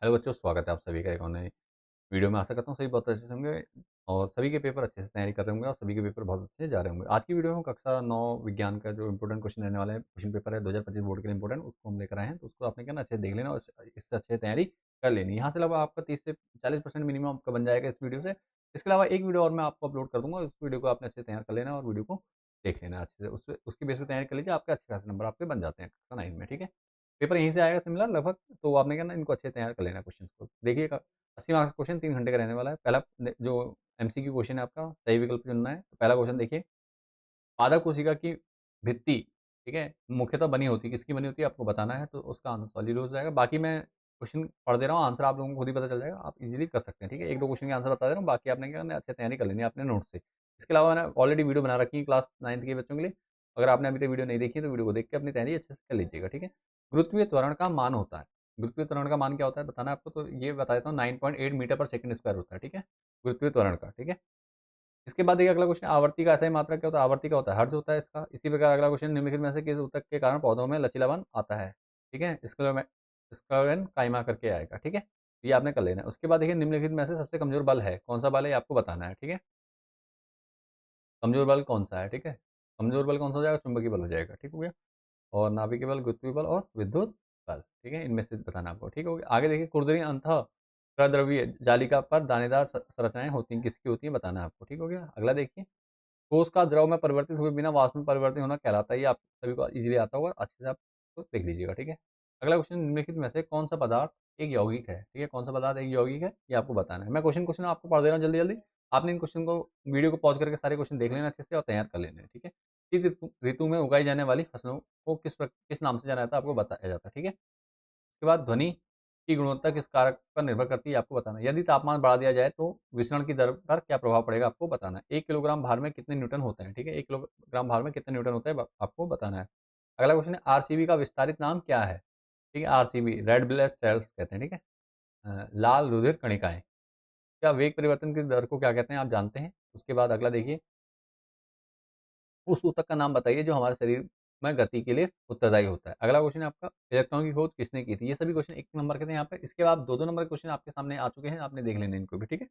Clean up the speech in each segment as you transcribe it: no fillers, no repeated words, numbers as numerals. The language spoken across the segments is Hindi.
हेलो बच्चों, स्वागत है आप सभी का एक और नए वीडियो में। आशा करता हूँ सभी बहुत अच्छे से होंगे और सभी के पेपर अच्छे से तैयारी कर रहे होंगे और सभी के पेपर बहुत अच्छे से जा रहे होंगे। आज की वीडियो में कक्षा 9 विज्ञान का जो इंपॉर्टेंट क्वेश्चन रहने वाला है, क्वेश्चन पेपर है 2025 बोर्ड के लिए इंपॉर्टेंट, उसको हम लेकर आए हैं। तो उसको आपने क्या ना अच्छे से देख लेना और इससे अच्छे तैयारी कर लेनी। यहाँ से लगभग आपका 30 से 40% मिनिमम आपका बन जाएगा इस वीडियो से। इसके अलावा एक वीडियो और मैं आपको अपलोड कर दूंगा, उस वीडियो को आपने अच्छे से तैयार कर लेना और वीडियो को देख लेना अच्छे से। उसकी बेस पर तैयारी कर लीजिए, आपके अच्छे खासे नंबर आपके बन जाते हैं कक्षा 9 में। ठीक है, पेपर यहीं से आएगा सिमिलर लगभग। तो आपने क्या ना इनको अच्छे से तैयार कर लेना क्वेश्चन को। देखिए 80 मार्क्स क्वेश्चन 3 घंटे का रहने वाला है। पहला जो एमसीक्यू क्वेश्चन है आपका, सही विकल्प चुनना है। तो पहला क्वेश्चन देखिए, पादप कोशिका की भित्ति, ठीक है, मुख्यतः बनी होती है, किसकी बनी होती है आपको बताना है। तो उसका आंसर सॉलिड हो जाएगा। बाकी मैं क्वेश्चन पढ़ दे रहा हूँ, आंसर आप लोगों को खुद ही पता चल जाएगा, आप इजीली कर सकते हैं। ठीक है, एक दो क्वेश्चन के आंसर बता दे रहा हूँ, बाकी आपने क्या करना है, अच्छे तैयारी कर लेनी है अपने नोट से। इसके अलावा मैंने ऑलरेडी वीडियो बना रखी है क्लास 9th के बच्चों के लिए। अगर आपने अभी तक वीडियो नहीं देखी तो वीडियो को देख के अपनी तैयारी अच्छे से कर लीजिएगा। ठीक है, गुरुत्वीय त्वरण का मान होता है। गुरुत्वीय त्वरण का मान क्या होता है बताना है आपको। तो ये बता देता हूँ, 9.8 मीटर पर सेकंड स्क्वायर होता है। ठीक है, गुरुत्वीय त्वरण का। ठीक है, इसके बाद देखिए अगला क्वेश्चन, आवर्ती का ऐसा ही मात्रा क्या होता है। आवर्ती का होता है हर्ट्ज होता है इसका। इसी प्रकार अगला क्वेश्चन, निम्नलिखित में से किस ऊतक के कारण पौधों में लचीलापन आता है। ठीक है, स्क्लेरोन काइमा करके आएगा। ठीक है, ये आपने कर लेना है। उसके बाद देखिए, निम्नलिखित में से सबसे कमजोर बल है कौन सा बल है, ये आपको बताना है। ठीक है, कमजोर बल कौन सा है। ठीक है, कमजोर बल कौन सा हो जाएगा, चुंबकीय बल हो जाएगा। ठीक हो गया, और नाभिकीय बल, गुरुत्वीय बल और विद्युत बल। ठीक है, इनमें से बताना आपको। ठीक हो गया, आगे देखिए, कुर्दरी अंतः प्रद्रव्य जालिका पर दानेदार संरचनाएं होती हैं, किसकी होती हैं बताना है आपको। ठीक हो गया, अगला देखिए, ठोस का द्रव में परिवर्तित हुए बिना वाष्प में परिवर्तित होना कहलाता है। ये आप सभी को इजीली आता होगा, अच्छे से आप तो देख लीजिएगा। ठीक है, अगला क्वेश्चन, निम्नलिखित में से कौन सा पदार्थ एक यौगिक है। ठीक है, कौन सा पदार्थ एक यौगिक है, ये आपको बताना है। मैं क्वेश्चन क्वेश्चन आपको पढ़ दे रहा हूँ जल्दी जल्दी। आपने इन क्वेश्चन को, वीडियो को पॉज करके सारे क्वेश्चन देख लेना अच्छे से और तैयार कर लेना है। ठीक है, शीत ऋतु ऋतु में उगाई जाने वाली फसलों को किस नाम से जाना जाता है आपको बताया जाता है। ठीक है, उसके बाद ध्वनि की गुणवत्ता किस कारक पर निर्भर करती है आपको बताना है। यदि तापमान बढ़ा दिया जाए तो विसरण की दर पर क्या प्रभाव पड़ेगा आपको बताना है। 1 किलोग्राम भार में कितने न्यूटन होते हैं। ठीक है, 1 किलोग्राम भार में कितने न्यूटन होते हैं आपको बताना है। अगला क्वेश्चन है, आरसीबी का विस्तारित नाम क्या है। ठीक है, आरसीबी रेड ब्लड सेल्स कहते हैं। ठीक है, लाल रुधिर कणिकाएं। क्या वेग परिवर्तन की दर को क्या कहते हैं आप जानते हैं। उसके बाद अगला देखिए, उस ऊतक का नाम बताइए जो हमारे शरीर में गति के लिए उत्तरदायी होता है। अगला क्वेश्चन है आपका, इलेक्ट्रॉन की खोज किसने की थी। ये सभी क्वेश्चन 1 नंबर के थे यहाँ पे। इसके बाद 2-2 नंबर के क्वेश्चन आपके सामने आ चुके हैं, आपने देख लेने इनको भी। ठीक है,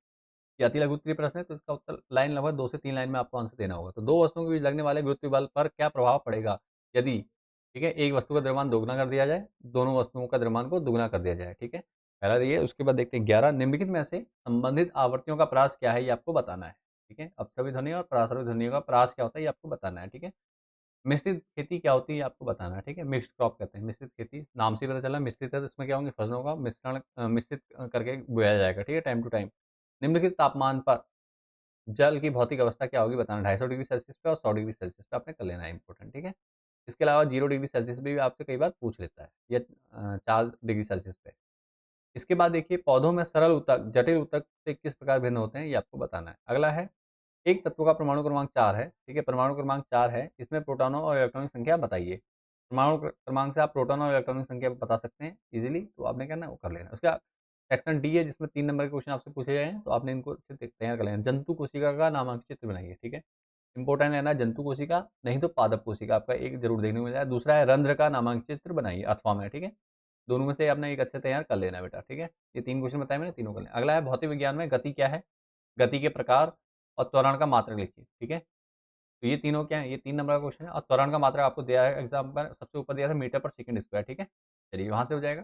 ये अति लघु उत्तरीय प्रश्न है, तो इसका उत्तर लाइन लगभग 2 से 3 लाइन में आपको आंसर देना होगा। तो दो वस्तुओं के बीच लगने वाले गुरुत्वीय बल पर क्या प्रभाव पड़ेगा यदि, ठीक है, एक वस्तु का द्रव्यमान दोगुना कर दिया जाए, दोनों वस्तुओं का द्रव्यमान को दुगुना कर दिया जाए। ठीक है, पहला देखिए। उसके बाद देखते हैं 11, निम्नलिखित में से संबंधित आवर्तियों का प्रास क्या है, ये आपको बताना है। ठीक है, अपसर्पित ध्वनि और परासर्पित ध्वनियों का प्रास क्या होता है, ये आपको बताना है। ठीक है, मिश्रित खेती क्या होती है ये आपको बताना है। ठीक है, मिक्स्ड क्रॉप कहते हैं मिश्रित खेती, नाम से ही पता चला मिश्रित है, तो इसमें क्या होंगे, फसलों का मिश्रण मिश्रित करके बोया जाएगा। ठीक है, टाइम टू टाइम। निम्नलिखित तापमान पर जल की भौतिक अवस्था क्या होगी बताना, 250 डिग्री सेल्सियस पे और 100 डिग्री सेल्सियस पे आपने कर लेना है इंपॉर्टेंट। ठीक है, इसके अलावा 0 डिग्री सेल्सियस पे भी आपसे कई बार पूछ लेता है, या 4 डिग्री सेल्सियस पे। इसके बाद देखिए, पौधों में सरल ऊतक जटिल ऊतक से किस प्रकार भिन्न होते हैं, ये आपको बताना है। अगला है, एक तत्व का परमाणु क्रमांक 4 है। ठीक है, परमाणु क्रमांक 4 है, इसमें प्रोटॉनों और इलेक्ट्रॉनिक संख्या बताइए। परमाणु क्रमांक से आप प्रोटॉन और इलेक्ट्रॉनिक संख्या बता सकते हैं इजीली, तो आपने क्या ना वो कर लेना। उसका सेक्शन डी है, जिसमें 3 नंबर के क्वेश्चन आपसे पूछे गए हैं, तो आपने इनको अच्छे से तैयार कर लेना। जंतु कोशिका का नामांकित चित्र बनाइए। ठीक है, इंपॉर्टेंट है ना, जंतु कोशिका नहीं तो पादप कोशिका, आपका एक जरूर देखने को मिल जाए। दूसरा है, रंध्र का नामांकित चित्र बनाइए अथवा में। ठीक है, दोनों में से आपने एक अच्छे तैयार कर लेना है बेटा। ठीक है, ये 3 क्वेश्चन बताए मैंने, तीनों कर लेना। अगला है, भौतिक विज्ञान में गति क्या है, गति के प्रकार और त्वरण का मात्रक लिखिए। ठीक है, तो ये तीनों क्या है, ये 3 नंबर का क्वेश्चन है। और त्वरण का मात्रक आपको दिया है एग्जाम पर, सबसे ऊपर दिया था मीटर पर सेकंड स्क्वायर। ठीक है, चलिए वहां से हो जाएगा।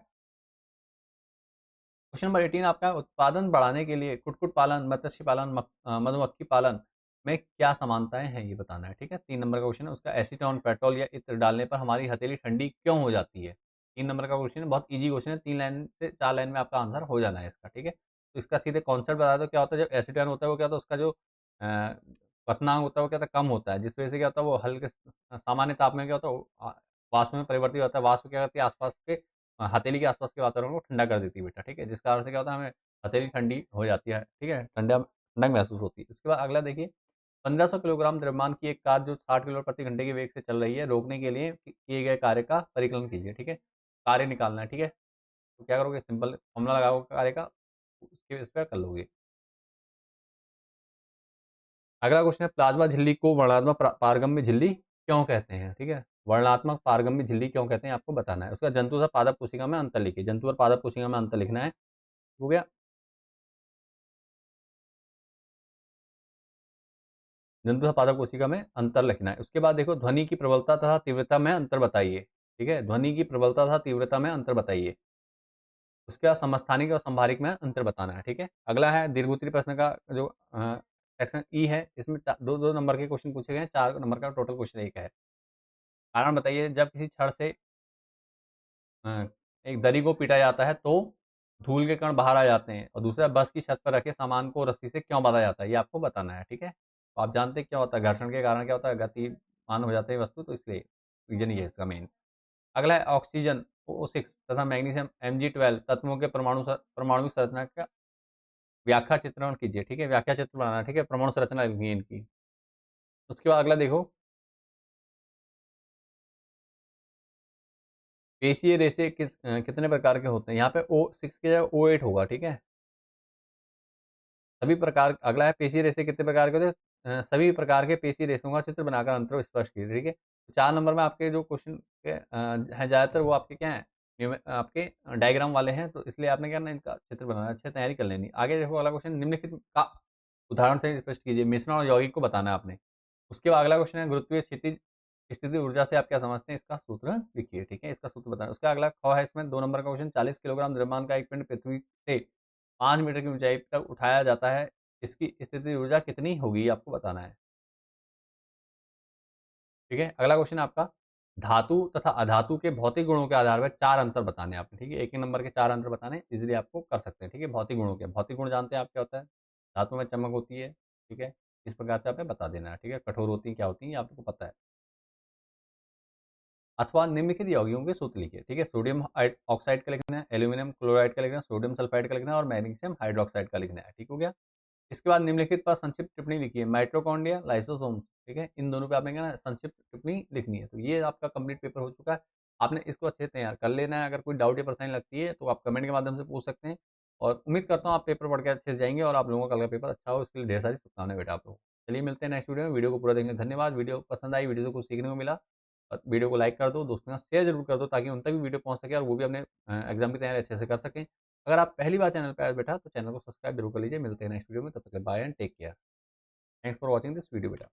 क्वेश्चन नंबर 18 आपका, उत्पादन बढ़ाने के लिए कुक्कुट पालन, मत्स्य पालन, मधुमक्खी पालन में क्या समानताएं हैं, ये बताना है। ठीक है, 3 नंबर का क्वेश्चन है। उसका, एसीटोन पेट्रोल या इत्र डालने पर हमारी हथेली ठंडी क्यों हो जाती है। 3 नंबर का क्वेश्चन है, बहुत ईजी क्वेश्चन है, 3 लाइन से 4 लाइन में आपका आंसर हो जाना है इसका। ठीक है, तो इसका सीधे कॉन्सेप्ट बता दो क्या होता है। जब एसीटोन होता है वो क्या होता है, उसका जो क्वथनांक होता है वो क्या होता है, कम होता है, जिस वजह से क्या होता है वो हल्के सामान्य ताप में क्या होता है वाष्प में परिवर्तित होता है। वाष्प क्या करती है, आसपास के हथेली के आसपास के वातावरण को ठंडा कर देती है बेटा। ठीक है, जिस कारण से क्या होता है, हमें हथेली ठंडी हो जाती है। ठीक है, ठंडक महसूस होती है। इसके बाद अगला देखिए, 1500 किलोग्राम द्रव्यमान की एक कार जो 60 किलोमीटर प्रति घंटे के वेग से चल रही है, रोकने के लिए किए गए कार्य का परिकलन कीजिए। ठीक है, कार्य निकालना है। ठीक है, तो क्या करोगे, सिंपल फॉर्मूला लगाओगे कार्य का, उसके बेस पे कर लोगे। अगला क्वेश्चन है, प्लाज्मा झिल्ली को वर्णात्मक पारगम्य झिल्ली क्यों कहते हैं। ठीक है, वर्णात्मक पारगम्य झिल्ली क्यों कहते हैं आपको बताना है। उसका जंतु तथा पादप कोशिका में अंतर लिखिए। जंतु और पादप कोशिका में अंतर लिखना है। हो गया। जंतु तथा पादप कोशिका में अंतर लिखना है। उसके बाद देखो, ध्वनि की प्रबलता तथा तीव्रता में अंतर बताइए। ठीक है, ध्वनि की प्रबलता तथा तीव्रता में अंतर बताइए। उसके बाद समस्थानिक और संभारिक में अंतर बताना है। ठीक है, अगला है दीर्घ उत्तरीय प्रश्न का जो सेक्शन ई है, इसमें दो दो नंबर के क्वेश्चन पूछे गए हैं, 4 नंबर का टोटल क्वेश्चन एक है। कारण बताइए, जब किसी छड़ से एक दरी को पीटा जाता है तो धूल के कण बाहर आ जाते हैं, और दूसरा बस की छत पर रखे सामान को रस्सी से क्यों बांधा जाता है, ये आपको बताना है। ठीक है, तो आप जानते हैं क्या होता है, घर्षण के कारण क्या होता है, गतिमान हो जाते हैं वस्तु, तो इसलिए रीजन ये है इसका मेन। अगला है ऑक्सीजन O6 तथा मैग्नीशियम Mg12 तत्वों के परमाणु संरचना का व्याख्या चित्रण कीजिए। ठीक है, व्याख्या चित्र बनाना है। ठीक है, परमाणु संरचना लिखनी है इनकी। उसके बाद अगला देखो, पेशीय रेशे कितने प्रकार के होते हैं, यहाँ पे O6 की जगह O8 होगा। ठीक है, सभी प्रकार। अगला है पेशी रेशे कितने प्रकार के होते हैं, सभी प्रकार के पेशी रेशों का चित्र बनाकर अंतर स्पष्ट कीजिए। ठीक है, तो 4 नंबर में आपके जो क्वेश्चन के हैं ज़्यादातर वो आपके क्या हैं, आपके डायग्राम वाले हैं, तो इसलिए आपने क्या ना इनका चित्र बनाना है, अच्छे तैयारी कर लेनी। आगे देखो, अगला क्वेश्चन, निम्नलिखित का उदाहरण से स्पष्ट कीजिए। मिश्रण और यौगिक को बताना है आपने। उसके बाद अगला क्वेश्चन है, गुरुत्वीय स्थिति स्थिति ऊर्जा से आप क्या समझते हैं, इसका सूत्र लिखिए। ठीक है, इसका सूत्र बताना। उसका अगला ख है, इसमें 2 नंबर का क्वेश्चन, 40 किलोग्राम द्रव्यमान का एक पिंड पृथ्वी से 5 मीटर की ऊंचाई तक उठाया जाता है, इसकी स्थिति ऊर्जा कितनी होगी, आपको बताना है। ठीक है, अगला क्वेश्चन आपका, धातु तथा अधातु के भौतिक गुणों के आधार पर 4 अंतर बताने हैं आपने। ठीक है, एक एक नंबर के 4 अंतर बताने, इजीली आपको कर सकते हैं। ठीक है, भौतिक गुणों के, भौतिक गुण जानते हैं आप क्या होता है, धातु में चमक होती है। ठीक है, इस प्रकार से आपने बता देना है। ठीक है, कठोर होती है, क्या होती है, ये आपको पता है। अथवा निम्नलिखित यौगिकों के सूत्र लिखिए। ठीक है, सोडियम ऑक्साइड का लिखना है, एल्यूमिनियम क्लोराइड का लिखना है, सोडियम सल्फाइड का लिखना है, और मैग्नीशियम हाइड्रोक्साइड का लिखना है। ठीक हो गया। इसके बाद निम्नलिखित पर संक्षिप्त टिप्पणी लिखिए, माइटोकॉन्ड्रिया, लाइसोसोम। ठीक है, इन दोनों पे आपने क्या ना संक्षिप्त टिप्पणी लिखनी है। तो ये आपका कंप्लीट पेपर हो चुका है। आपने इसको अच्छे से तैयार कर लेना है। अगर कोई डाउट या परेशानी लगती है तो आप कमेंट के माध्यम से पूछ सकते हैं, और उम्मीद करता हूँ आप पेपर पढ़ के अच्छे से जाएंगे और आप लोगों का कल का पेपर अच्छा हो। इसके लिए ढेर सारी शुभकामनाएं बेटा आप लोगों को। चलिए, मिलते हैं नेक्स्ट वीडियो में। वीडियो को पूरा देखने धन्यवाद। वीडियो पसंद आई, वीडियो से कुछ सीखने को मिला, और वीडियो को लाइक कर दो, दोस्तों के साथ शेयर जरूर कर दो, ताकि उन तक भी वीडियो पहुंच सके और वो भी अपने एग्जाम की तैयारी अच्छे से कर सकें। अगर आप पहली बार चैनल पर आए बेटा, तो चैनल को सब्सक्राइब जरूर कर लीजिए। मिलते हैं नेक्स्ट वीडियो में, तब तक के bye and take care. Thanks for watching this video बेटा।